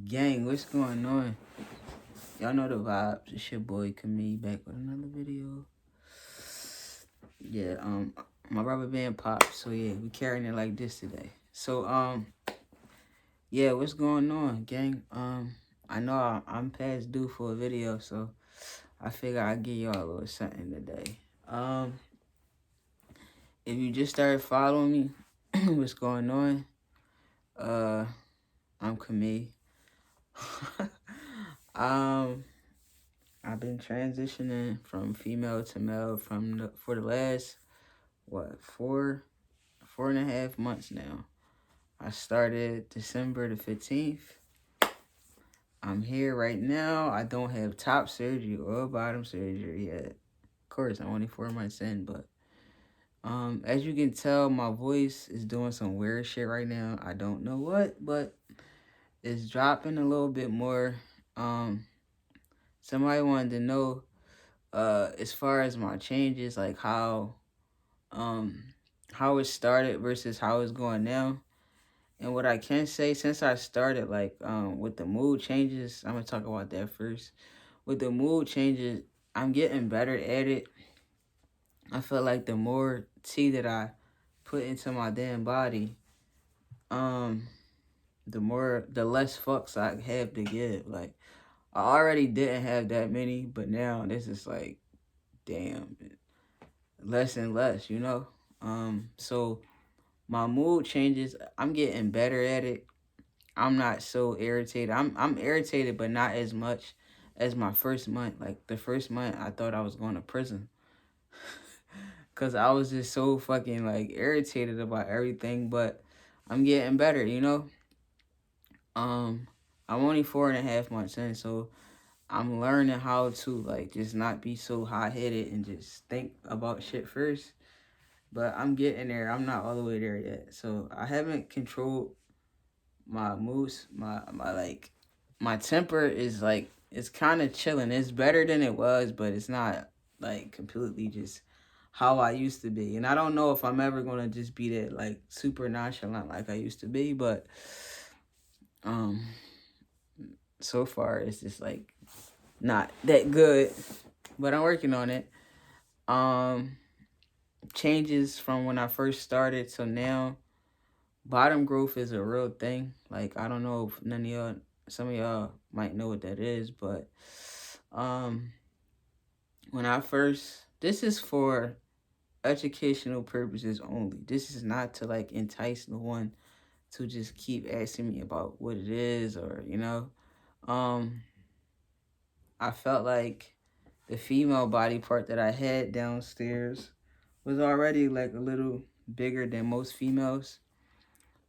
Gang, what's going on? Y'all know the vibes. It's your boy Camille back with another video. Yeah, my rubber band popped, so yeah, we carrying it like this today. So yeah, what's going on, gang? I know I'm past due for a video, so I figure I'd give y'all a little something today. If you just started following me, what's going on? I'm Camille. I've been transitioning from female to male for the last four and a half months now. I started December the 15th. I'm here right now. I don't have top surgery or bottom surgery yet. Of course, I'm only 4 months in, but as you can tell, my voice is doing some weird shit right now. I don't know what, but it's dropping a little bit more. Somebody wanted to know as far as my changes, like how it started versus how it's going now. And what I can say, since I started, like with the mood changes, I'm gonna talk about that first. With the mood changes, I'm getting better at it. I feel like the more tea that I put into my damn body, the less fucks I have to give. Like, I already didn't have that many, but now this is like, damn, less and less, you know? So my mood changes. I'm getting better at it. I'm not so irritated. I'm irritated, but not as much as my first month. Like the first month, I thought I was going to prison, cause I was just so fucking like irritated about everything. But I'm getting better, you know. I'm only 4.5 months in, so I'm learning how to like just not be so hot headed and just think about shit first. But I'm getting there. I'm not all the way there yet. So I haven't controlled my moods, my temper is like, it's kind of chilling. It's better than it was, but it's not like completely just how I used to be. And I don't know if I'm ever gonna just be that like super nonchalant like I used to be, but um so far it's just like not that good. But I'm working on it. Um Changes from when I first started to now. Bottom growth is a real thing. Like, I don't know if some of y'all might know what that is, but um, this is for educational purposes only. This is not to like entice no one to just keep asking me about what it is, or um, I felt like the female body part that I had downstairs was already like a little bigger than most females.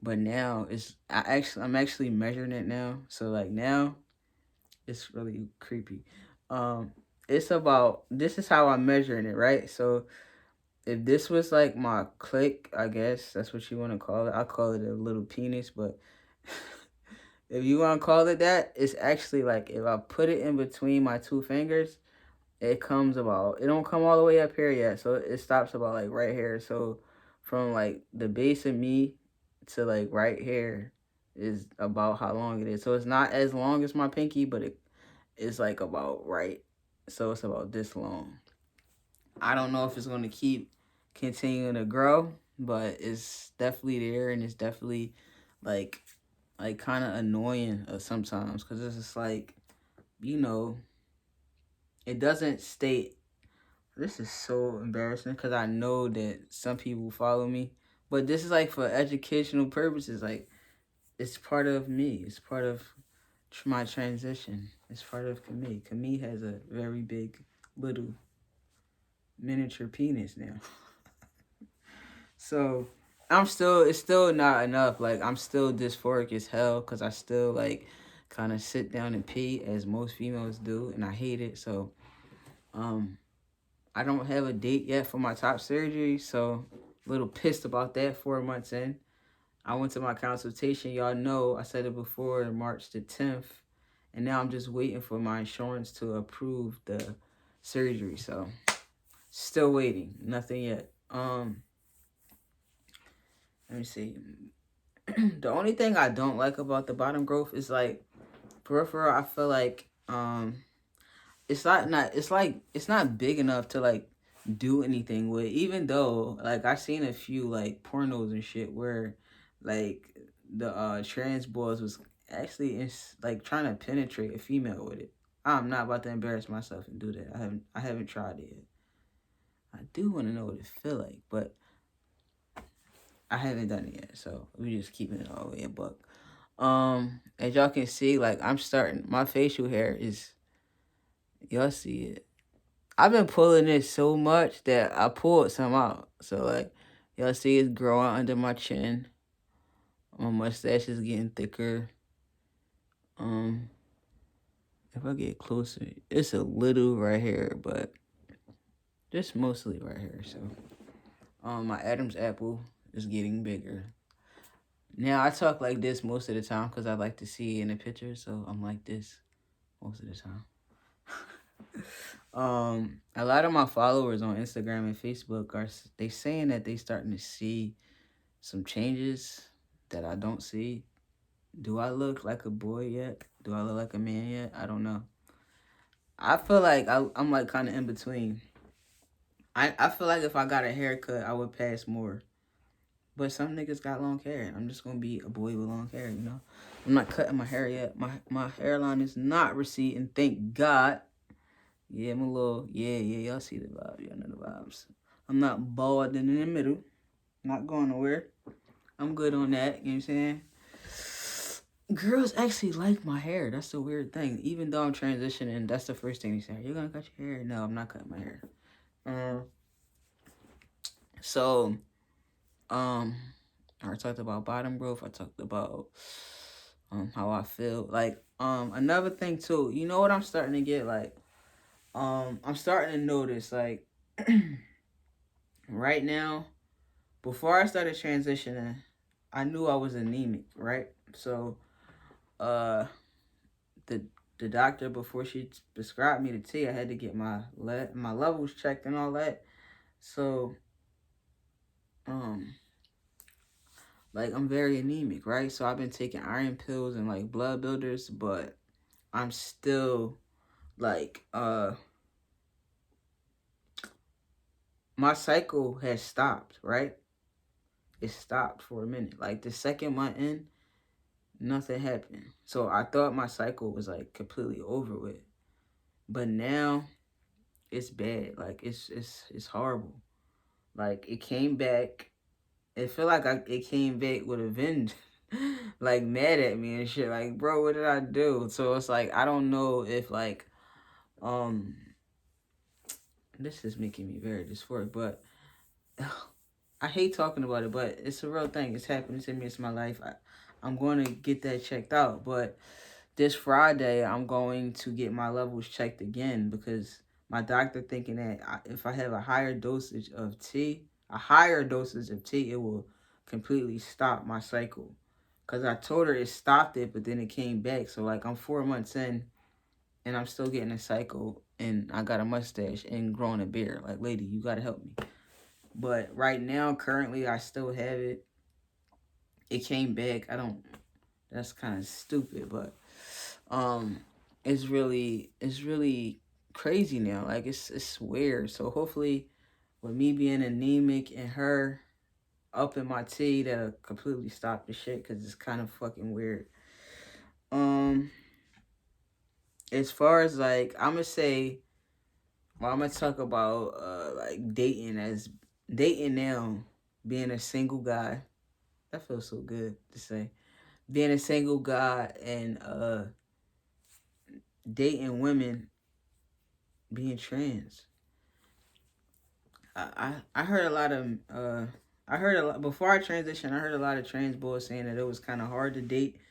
But now I'm actually measuring it now. So like now it's really creepy. Um this is how I'm measuring it, right? So if this was like my click, I guess that's what you want to call it. I call it a little penis, but if you want to call it that, it's actually like if I put it in between my two fingers, it don't come all the way up here yet. So it stops about like right here. So from like the base of me to like right here is about how long it is. So it's not as long as my pinky, but it is like about right. So it's about this long. I don't know if it's going to keep continuing to grow, but it's definitely there, and it's definitely like kind of annoying sometimes, because it's just like, you know, it doesn't state. This is so embarrassing because I know that some people follow me, but this is like for educational purposes. Like, it's part of me. It's part of my transition. It's part of Camille. Camille has a very big, little, miniature penis now. So it's still not enough. Like, I'm still dysphoric as hell because I still like kind of sit down and pee as most females do, and I hate it. So, I don't have a date yet for my top surgery, so a little pissed about that 4 months in. I went to my consultation. Y'all know I said it before, March the 10th. And now I'm just waiting for my insurance to approve the surgery. So still waiting. Nothing yet. Let me see. The only thing I don't like about the bottom growth is like For real, I feel like it's not big enough to like do anything with. Even though like I seen a few like pornos and shit where like the trans boys was actually like trying to penetrate a female with it. I'm not about to embarrass myself and do that. I haven't tried it yet. I do want to know what it feel like, but I haven't done it yet. So we just keeping it all the way a buck. As y'all can see, like I'm starting. My facial hair is. Y'all see it. I've been pulling it so much that I pulled some out. So like, y'all see it's growing under my chin. My mustache is getting thicker. Um, if I get closer, it's a little right here, but just mostly right here. So, my Adam's apple is getting bigger. Now I talk like this most of the time because I like to see it in the picture. So I'm like this most of the time. A lot of my followers on Instagram and Facebook are they saying that they starting to see some changes that I don't see. Do I look like a boy yet? Do I look like a man yet? I don't know. I feel like I'm like kind of in between. I feel like if I got a haircut, I would pass more. But some niggas got long hair. I'm just gonna be a boy with long hair, you know. I'm not cutting my hair yet. My hairline is not receding, thank God. Yeah, I'm a little, yeah, y'all see the vibe, y'all know the vibes. I'm not bald in the middle, not going nowhere. I'm good on that, you know what I'm saying? Girls actually like my hair, that's the weird thing. Even though I'm transitioning, that's the first thing they say, you're gonna cut your hair? No, I'm not cutting my hair. So, I talked about bottom growth, I talked about how I feel. Like, another thing too, you know what I'm starting to get, like, I'm starting to notice, like, right now, before I started transitioning, I knew I was anemic, right? So, uh, the the doctor before she prescribed me the tea, I had to get my levels checked and all that. So, um, like I'm very anemic, right? So I've been taking iron pills and like blood builders, but I'm still like my cycle has stopped, right? It stopped for a minute. Like the second month in, nothing happened. So I thought my cycle was like completely over with. But now it's bad. Like it's horrible. Like it came back. It feel like it came back with a vengeance. Like mad at me and shit. Like, bro, what did I do? So it's like I don't know if like um this is making me very dysphoric, but I hate talking about it, but it's a real thing. It's happening to me. It's my life. I'm going to get that checked out. But this Friday, I'm going to get my levels checked again because my doctor thinking that if I have a higher dosage of tea, it will completely stop my cycle. Because I told her it stopped it, but then it came back. So, like, I'm 4 months in, and I'm still getting a cycle, and I got a mustache and growing a beard. Like, lady, you got to help me. But right now, currently, I still have it. It came back. That's kind of stupid, but um, it's really crazy now. Like, it's weird. So hopefully, with me being anemic and her up in my tea, that'll completely stop the shit because it's kind of fucking weird. Um, as far as like, I'm gonna talk about like dating now, being a single guy. That feels so good to say. Being a single guy and dating women being trans. I heard a lot of before I transitioned. I heard a lot of trans boys saying that it was kind of hard to date.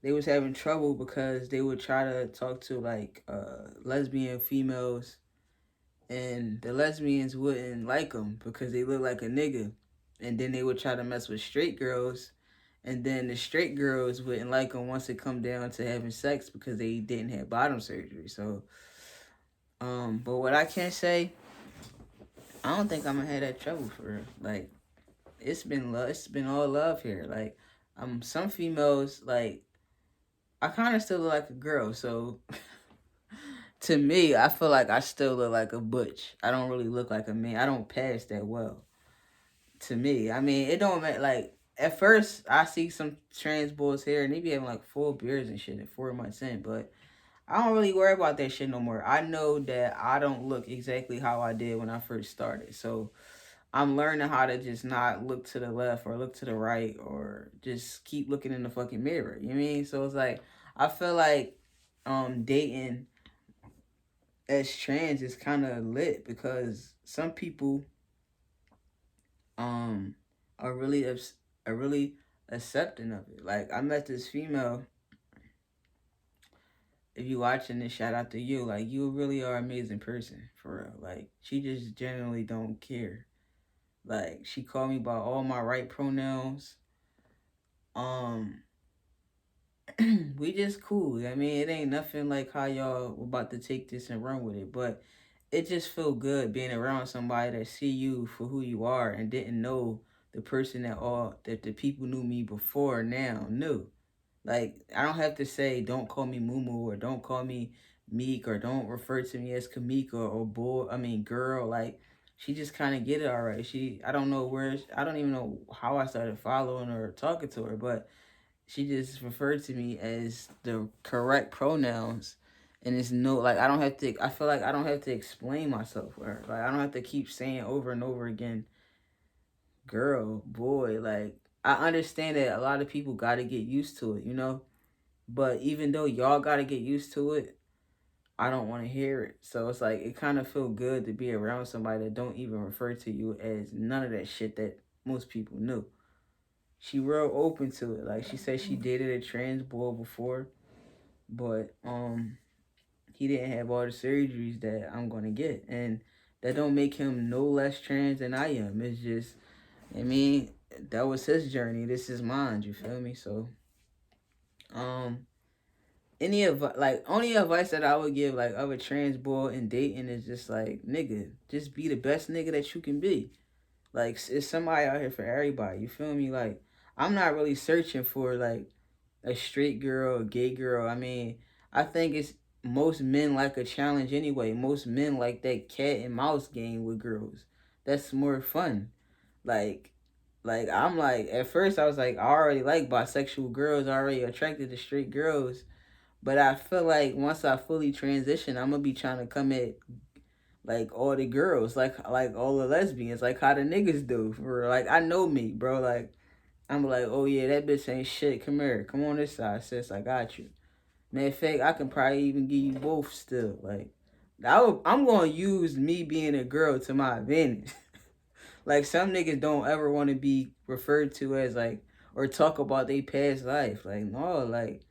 They was having trouble because they would try to talk to like lesbian females, and the lesbians wouldn't like them because they look like a nigga, and then they would try to mess with straight girls, and then the straight girls wouldn't like them once it come down to having sex because they didn't have bottom surgery. So, but what I can say, I don't think I'm gonna have that trouble for real. Like, it's been love. It's been all love here. Like, some females like I kind of still look like a girl, so to me, I feel like I still look like a butch. I don't really look like a man. I don't pass that well. To me, I mean, it don't matter. Like at first, I see some trans boys here, and they be having like full beards and shit at 4 months in, but I don't really worry about that shit no more. I know that I don't look exactly how I did when I first started, so I'm learning how to just not look to the left or look to the right or just keep looking in the fucking mirror. You know what I mean? So it's like I feel like dating as trans is kind of lit because some people um are really are really accepting of it. Like I met this female. If you watching this, shout out to you. Like you really are an amazing person for real. Like she just genuinely don't care. Like she called me by all my right pronouns. Um, we just cool. I mean, it ain't nothing like how y'all about to take this and run with it, but it just feel good being around somebody that see you for who you are and didn't know the person that the people knew me before now knew. Like I don't have to say don't call me Mumu or don't call me Meek or don't refer to me as Kamika or boy. I mean girl. Like she just kind of get it already. I don't know I don't even know how I started following her or talking to her, but she just referred to me as the correct pronouns. And it's no like I don't have to. I feel like I don't have to explain myself with her. Like I don't have to keep saying over and over again, girl, boy. Like I understand that a lot of people got to get used to it, you know. But even though y'all got to get used to it, I don't want to hear it. So it's like it kind of feel good to be around somebody that don't even refer to you as none of that shit that most people knew. She real open to it. Like she said she dated a trans boy before, but he didn't have all the surgeries that I'm gonna get. And that don't make him no less trans than I am. It's just I mean, that was his journey. This is mine, you feel me? So um only advice that I would give like of a trans boy in dating is just like nigga, just be the best nigga that you can be. Like it's somebody out here for everybody. You feel me? Like I'm not really searching for like a straight girl, a gay girl. I mean, I think it's most men like a challenge anyway. Most men like that cat and mouse game with girls. That's more fun. Like I'm like at first I was like I already like bisexual girls, already attracted to straight girls. But I feel like once I fully transition, I'm gonna be trying to come at like all the girls, like all the lesbians, like how the niggas do. For like I know me, bro. Like I'm like, oh yeah, that bitch ain't shit. Come here, come on this side, sis. I got you. Matter of fact, I can probably even give you both still. Like I'm gonna use me being a girl to my advantage. Like some niggas don't ever want to be referred to as like or talk about their past life. Like no, like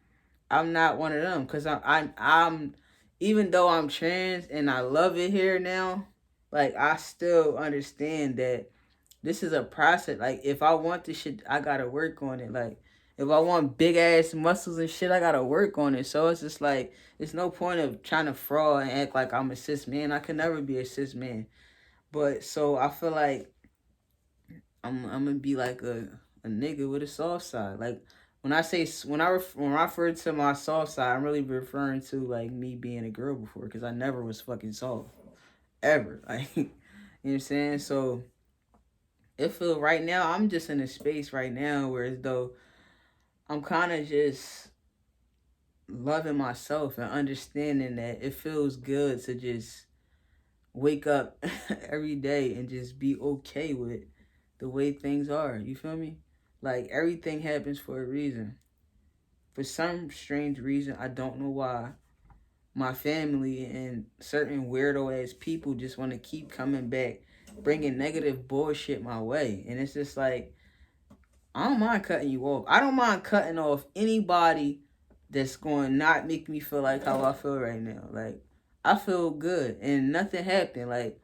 I'm not one of them because I'm even though I'm trans and I love it here now, like I still understand that this is a process. Like if I want this shit, I gotta work on it. Like if I want big ass muscles and shit, I gotta work on it. So it's just like it's no point of trying to fraud and act like I'm a cis man. I can never be a cis man. But so I feel like I'm gonna be like a nigga with a soft side. Like when I say when I refer to my soft side, I'm really referring to like me being a girl before because I never was fucking soft ever. Like you know what I'm saying. So it feel right now I'm just in a space right now where as though I'm kind of just loving myself and understanding that it feels good to just wake up every day and just be okay with the way things are. You feel me? Like everything happens for a reason. For some strange reason, I don't know why, my family and certain weirdo ass people just want to keep coming back, bringing negative bullshit my way. And it's just like, I don't mind cutting you off. I don't mind cutting off anybody that's going to not make me feel like how I feel right now. Like, I feel good and nothing happened. Like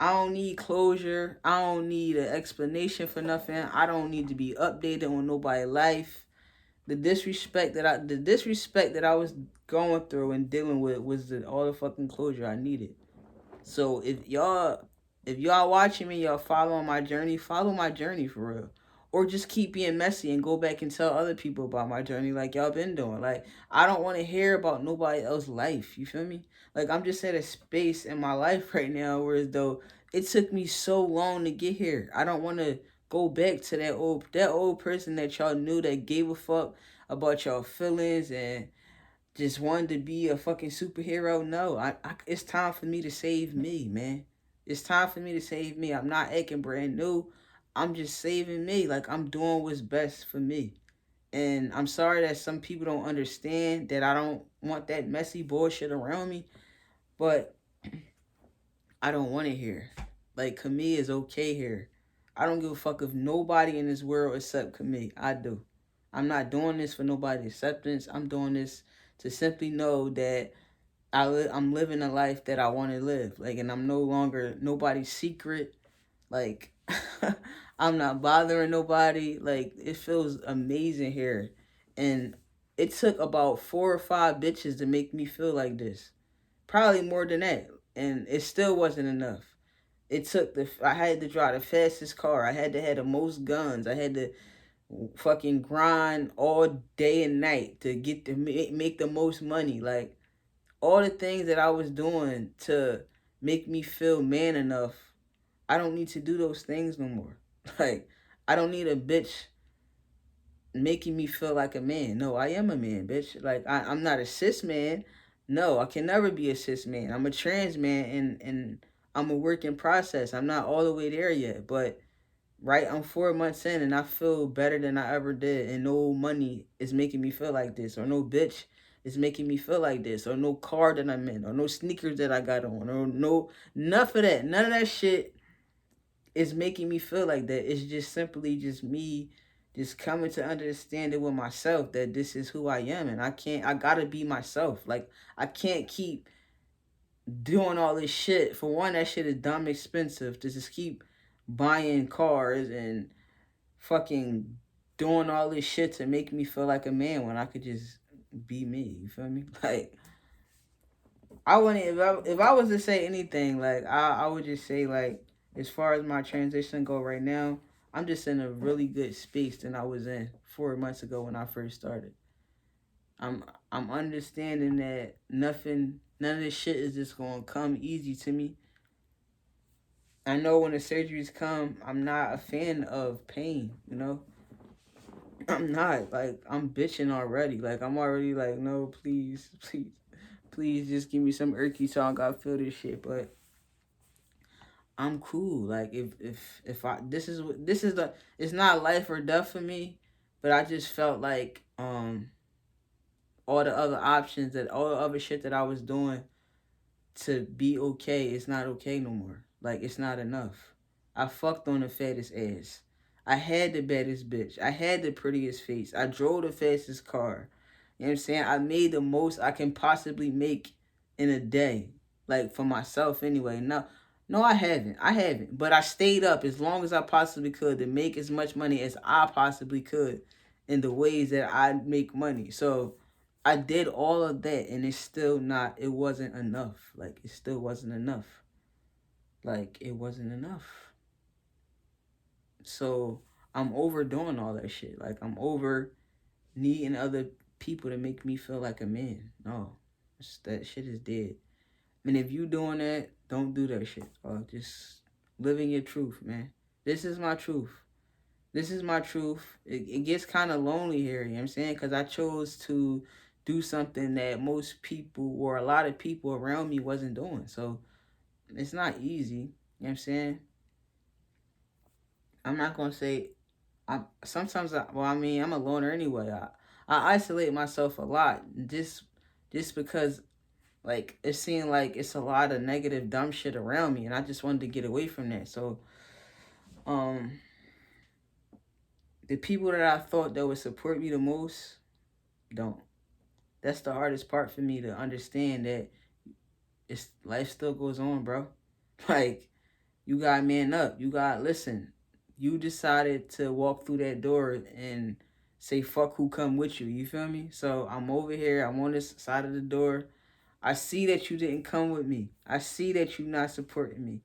I don't need closure. I don't need an explanation for nothing. I don't need to be updated on nobody's life. The disrespect that I was going through and dealing with was all the fucking closure I needed. So if y'all watching me, y'all following my journey, follow my journey for real. or just keep being messy and go back and tell other people about my journey like y'all been doing. Like, I don't want to hear about nobody else's life. You feel me? Like, I'm just at a space in my life right now where as though it took me so long to get here. I don't want to go back to that old person that y'all knew that gave a fuck about y'all feelings and just wanted to be a fucking superhero. No, it's time for me to save me, man. It's time for me to save me. I'm not acting brand new. I'm just saving me. Like, I'm doing what's best for me. And I'm sorry that some people don't understand that I don't want that messy bullshit around me, but I don't want it here. Like, Camille is okay here. I don't give a fuck if nobody in this world accept Camille. I do. I'm not doing this for nobody's acceptance. I'm doing this to simply know that I'm living a life that I want to live. Like, and I'm no longer nobody's secret. Like, I'm not bothering nobody. Like, it feels amazing here. And it took about 4 or 5 bitches to make me feel like this. Probably more than that. And it still wasn't enough. I had to drive the fastest car. I had to have the most guns. I had to fucking grind all day and night to get to make the most money. Like, all the things that I was doing to make me feel man enough, I don't need to do those things no more. Like, I don't need a bitch making me feel like a man. No, I am a man, bitch. Like, I'm not a cis man. No, I can never be a cis man. I'm a trans man, and I'm a work in process. I'm not all the way there yet, but right, I'm 4 months in and I feel better than I ever did. And no money is making me feel like this, or no bitch is making me feel like this, or no car that I'm in, or no sneakers that I got on, or no, enough of that. None of that shit is making me feel like that. It's just simply just me just coming to understand it with myself that this is who I am, and I gotta be myself. Like, I can't keep doing all this shit. For one, that shit is dumb expensive to just keep buying cars and fucking doing all this shit to make me feel like a man when I could just be me. You feel me? Like, I wouldn't if I was to say anything, like, I would just say, like, as far as my transition go right now, I'm just in a really good space than I was in 4 months ago when I first started. I'm I'm understanding that none of this shit is just gonna come easy to me. I know when the surgeries come, I'm not a fan of pain, you know? I'm not. Like, I'm bitching already. Like, I'm already like, no, please, please, please just give me some Erky so I gotta feel this shit. But I'm cool. Like, if I this is the it's not life or death for me, but I just felt like all the other shit that I was doing to be okay, it's not okay no more. Like, it's not enough. I fucked on the fattest ass. I had the baddest bitch. I had the prettiest face. I drove the fastest car. You know what I'm saying? I made the most I can possibly make in a day. Like, for myself anyway. No, I haven't. I haven't. But I stayed up as long as I possibly could to make as much money as I possibly could in the ways that I make money. So I did all of that and it wasn't enough. Like, it still wasn't enough. Like, it wasn't enough. So I'm overdoing all that shit. Like, I'm over needing other people to make me feel like a man. No. That shit is dead. And if you doing that, don't do that shit. Just living your truth, man. This is my truth. This is my truth. It gets kind of lonely here, you know what I'm saying? Because I chose to do something that most people or a lot of people around me wasn't doing. So it's not easy, you know what I'm saying? I'm not going to say, I mean, I'm a loner anyway. I isolate myself a lot just because, like, it seemed like it's a lot of negative, dumb shit around me, and I just wanted to get away from that. So, um, the people that I thought that would support me the most don't. That's the hardest part for me to understand, that it's life still goes on, bro. Like, you gotta man up. You gotta listen. You decided to walk through that door and say fuck who come with you. You feel me? So I'm over here. I'm on this side of the door. I see that you didn't come with me. I see that you not supporting me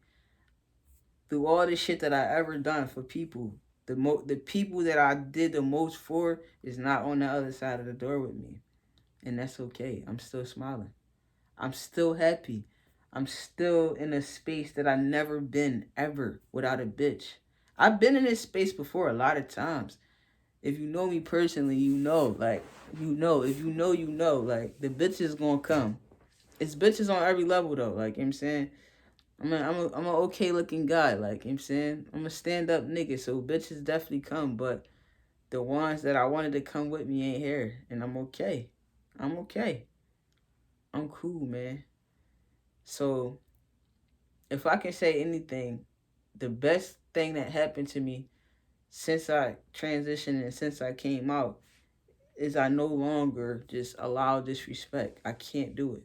through all this shit that I ever done for people. The people that I did the most for is not on the other side of the door with me. And that's okay. I'm still smiling. I'm still happy. I'm still in a space that I've never been ever without a bitch. I've been in this space before a lot of times. If you know me personally, you know. Like, you know. If you know, you know. Like, the bitch is gonna come. It's bitches on every level, though. Like, you know what I'm saying? I'm a okay looking guy. Like, you know what I'm saying? I'm a stand up nigga. So, bitches definitely come. But the ones that I wanted to come with me ain't here. And I'm okay. I'm okay. I'm cool, man. So, if I can say anything, the best thing that happened to me since I transitioned and since I came out is I no longer just allow disrespect. I can't do it.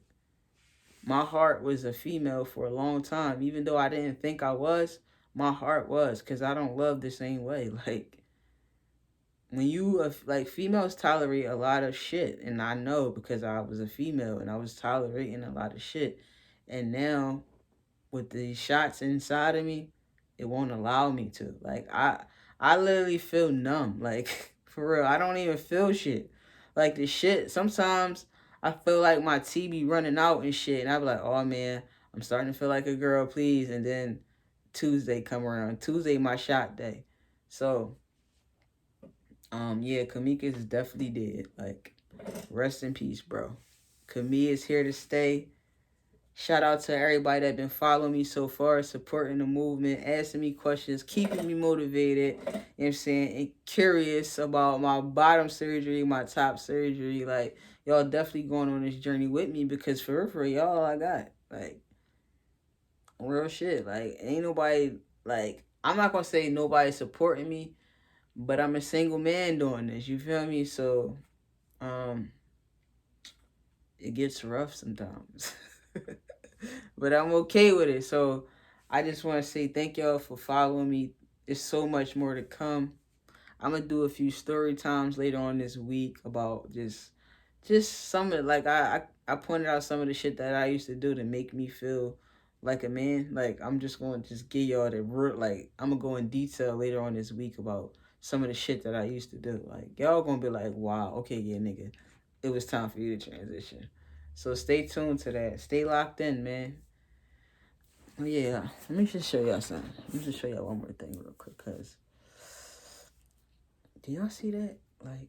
My heart was a female for a long time. Even though I didn't think I was, my heart was, because I don't love the same way. Like, when you, like, females tolerate a lot of shit. And I know because I was a female and I was tolerating a lot of shit. And now with the shots inside of me, it won't allow me to. Like, I literally feel numb. Like, for real, I don't even feel shit. Like, the shit, sometimes I feel like my T be running out and shit, and I be like, oh man, I'm starting to feel like a girl, please. And then Tuesday come around. Tuesday my shot day. So, yeah, Kamika is definitely dead. Like, rest in peace, bro. Kamia is here to stay. Shout out to everybody that been following me so far, supporting the movement, asking me questions, keeping me motivated, you know what I'm saying, and curious about my bottom surgery, my top surgery. Like, y'all definitely going on this journey with me because for y'all I got. Like, real shit. Like, ain't nobody, like, I'm not gonna say nobody supporting me, but I'm a single man doing this, you feel me? So, um, it gets rough sometimes. But I'm okay with it. So I just want to say thank y'all for following me. There's so much more to come. I'm gonna do a few story times later on this week about just some of, like, I pointed out some of the shit that I used to do to make me feel like a man. Like, I'm just going to just give y'all the root. Like, I'm gonna go in detail later on this week about some of the shit that I used to do. Like, y'all gonna be like, wow, okay, yeah, nigga, it was time for you to transition. So stay tuned to that. Stay locked in, man. Oh yeah, let me just show y'all something. Let me just show y'all one more thing real quick, cause do y'all see that? Like,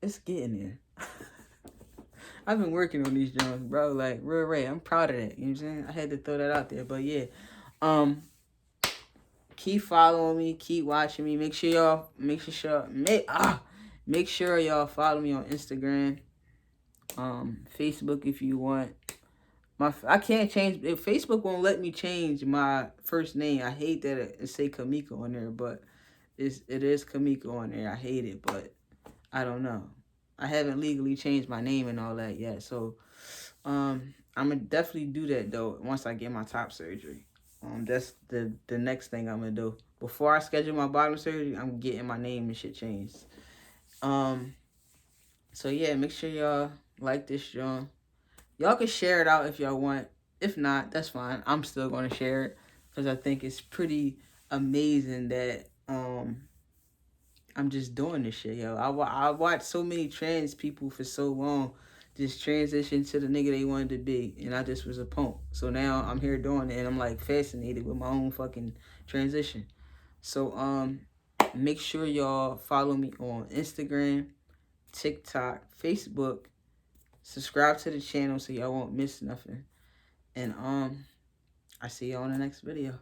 it's getting there. I've been working on these joints, bro. Like, real Ray, I'm proud of that. You know what I'm saying? I had to throw that out there, but yeah. Keep following me, keep watching me. Make sure y'all follow me on Instagram, Facebook if you want. I can't change. If Facebook won't let me change my first name, I hate that it say Kamiko on there, but it is Kamiko on there. I hate it, but I don't know. I haven't legally changed my name and all that yet, so I'm gonna definitely do that though once I get my top surgery. That's the next thing I'm gonna do. Before I schedule my bottom surgery, I'm getting my name and shit changed. Um, so yeah, make sure y'all like this joint. Y'all can share it out if y'all want. If not, that's fine. I'm still gonna share it because I think it's pretty amazing that I'm just doing this shit, yo. I watched so many trans people for so long just transition to the nigga they wanted to be, and I just was a punk. So now I'm here doing it, and I'm like fascinated with my own fucking transition. So make sure y'all follow me on Instagram, TikTok, Facebook. Subscribe to the channel so y'all won't miss nothing. And I see y'all in the next video.